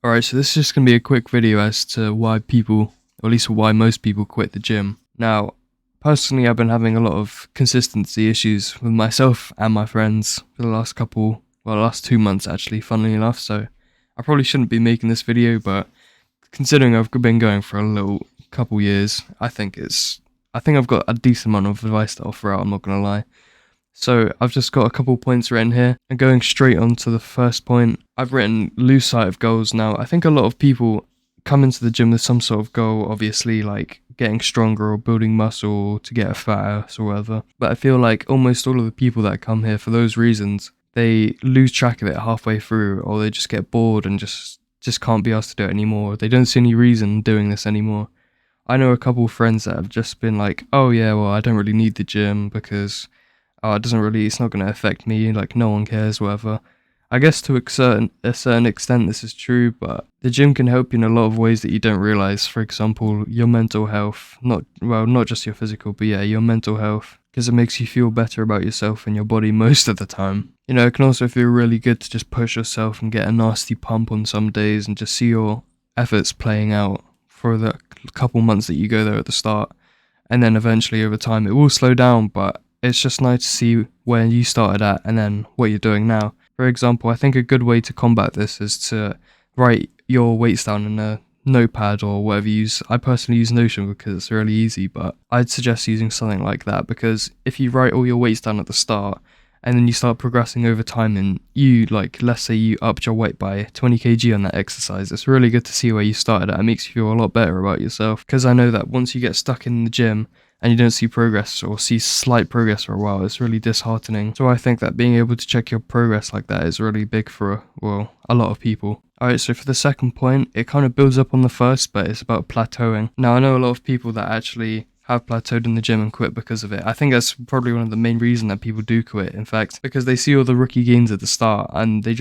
Alright, so this is just going to be a quick video as to why people, or at least why most people quit the gym. Now, personally I've been having a lot of consistency issues with myself and my friends for the last 2 months actually, funnily enough, so I probably shouldn't be making this video, but considering I've been going for a little couple years, I think I've got a decent amount of advice to offer out, I'm not going to lie. So I've just got a couple points written here, and going straight on to the first point, I've written lose sight of goals. Now, I think a lot of people come into the gym with some sort of goal, obviously like getting stronger or building muscle to get a fat ass or whatever. But I feel like almost all of the people that come here for those reasons, they lose track of it halfway through, or they just get bored and just can't be asked to do it anymore. They don't see any reason doing this anymore. I know a couple of friends that have just been like, oh yeah, well I don't really need the gym because it's not going to affect me, like no one cares, whatever. I guess to a certain extent this is true, but the gym can help you in a lot of ways that you don't realize. For example, your mental health, not just your physical, but yeah, your mental health, because it makes you feel better about yourself and your body most of the time. You know, it can also feel really good to just push yourself and get a nasty pump on some days and just see your efforts playing out for the couple months that you go there at the start. And then eventually over time it will slow down, but it's just nice to see where you started at and then what you're doing now. For example, I think a good way to combat this is to write your weights down in a notepad or whatever you use. I personally use Notion because it's really easy, but I'd suggest using something like that, because if you write all your weights down at the start and then you start progressing over time and let's say you upped your weight by 20 kg on that exercise, it's really good to see where you started at. It makes you feel a lot better about yourself, because I know that once you get stuck in the gym and you don't see progress or see slight progress for a while, it's really disheartening. So I think that being able to check your progress like that is really big for, a lot of people. Alright, so for the second point, it kind of builds up on the first, but it's about plateauing. Now, I know a lot of people that actually have plateaued in the gym and quit because of it. I think that's probably one of the main reasons that people do quit, in fact, because they see all the rookie gains at the start and they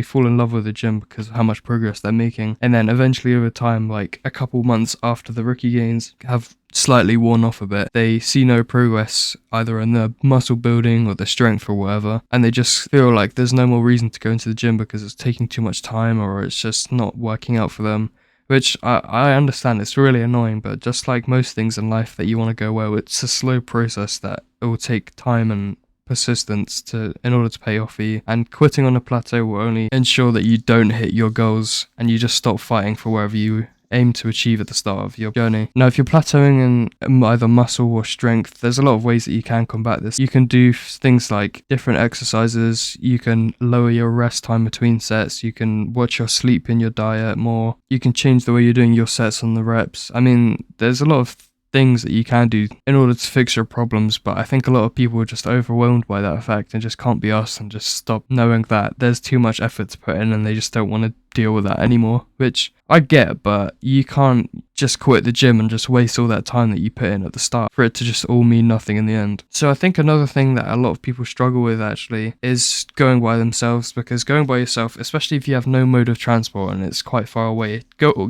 fall in love with the gym because of how much progress they're making. And then eventually over time, like a couple months after the rookie gains have slightly worn off a bit, they see no progress either in their muscle building or their strength or whatever, and they just feel like there's no more reason to go into the gym because it's taking too much time or it's just not working out for them. Which I understand, it's really annoying, but just like most things in life that you want to go well, it's a slow process that it will take time and persistence in order to pay off for you. And quitting on a plateau will only ensure that you don't hit your goals and you just stop fighting for wherever you aim to achieve at the start of your journey. Now, if you're plateauing in either muscle or strength, there's a lot of ways that you can combat this. You can do things like different exercises, you can lower your rest time between sets, you can watch your sleep in your diet more, you can change the way you're doing your sets on the reps. I mean, there's a lot of things that you can do in order to fix your problems, but I think a lot of people are just overwhelmed by that fact and just can't be asked and just stop, knowing that there's too much effort to put in and they just don't want to deal with that anymore, which I get, but you can't just quit the gym and just waste all that time that you put in at the start for it to just all mean nothing in the end. So I think another thing that a lot of people struggle with actually is going by themselves, because going by yourself, especially if you have no mode of transport and it's quite far away,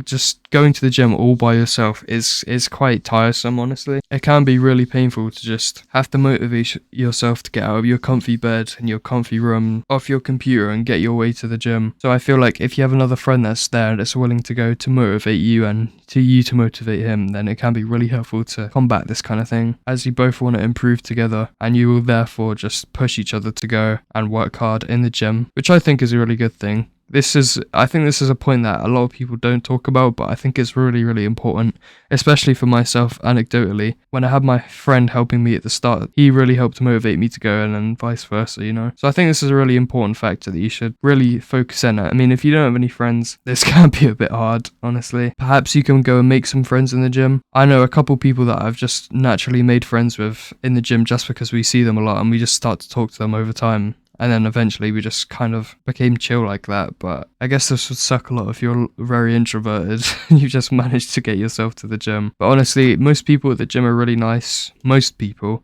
just going to the gym all by yourself is quite tiresome, honestly. It can be really painful to just have to motivate yourself to get out of your comfy bed and your comfy room, off your computer, and get your way to the gym. So I feel like if you have another friend that's there that's willing to go to motivate you and to motivate him, then it can be really helpful to combat this kind of thing, as you both want to improve together and you will therefore just push each other to go and work hard in the gym, which I think is a really good thing. I think this is a point that a lot of people don't talk about, but I think it's really, really important, especially for myself anecdotally. When I had my friend helping me at the start, he really helped to motivate me to go, and then vice versa, you know? So I think this is a really important factor that you should really focus in on. I mean, if you don't have any friends, this can be a bit hard, honestly. Perhaps you can go and make some friends in the gym. I know a couple people that I've just naturally made friends with in the gym just because we see them a lot and we just start to talk to them over time. And then eventually we just kind of became chill like that. But I guess this would suck a lot if you're very introverted and you just managed to get yourself to the gym. But honestly, most people at the gym are really nice. Most people.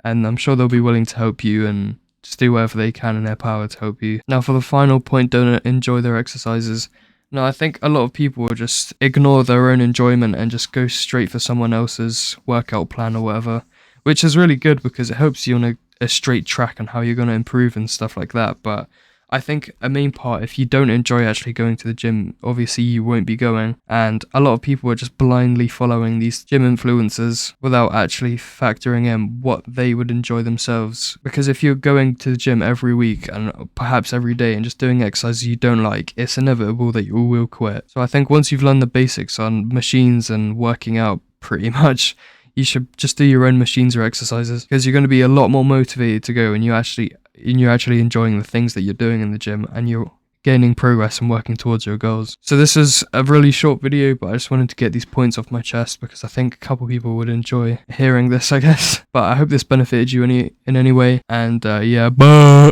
And I'm sure they'll be willing to help you and just do whatever they can in their power to help you. Now, for the final point, don't enjoy their exercises. No, I think a lot of people will just ignore their own enjoyment and just go straight for someone else's workout plan or whatever. Which is really good because it helps you on a straight track on how you're going to improve and stuff like that. But I think a main part, if you don't enjoy actually going to the gym, obviously you won't be going. And a lot of people are just blindly following these gym influencers without actually factoring in what they would enjoy themselves. Because if you're going to the gym every week and perhaps every day and just doing exercises you don't like, it's inevitable that you will quit. So I think once you've learned the basics on machines and working out, pretty much, you should just do your own machines or exercises, because you're going to be a lot more motivated to go, and you're actually enjoying the things that you're doing in the gym, and you're gaining progress and working towards your goals. So this is a really short video, but I just wanted to get these points off my chest because I think a couple people would enjoy hearing this, I guess. But I hope this benefited you in any way, and yeah, bye.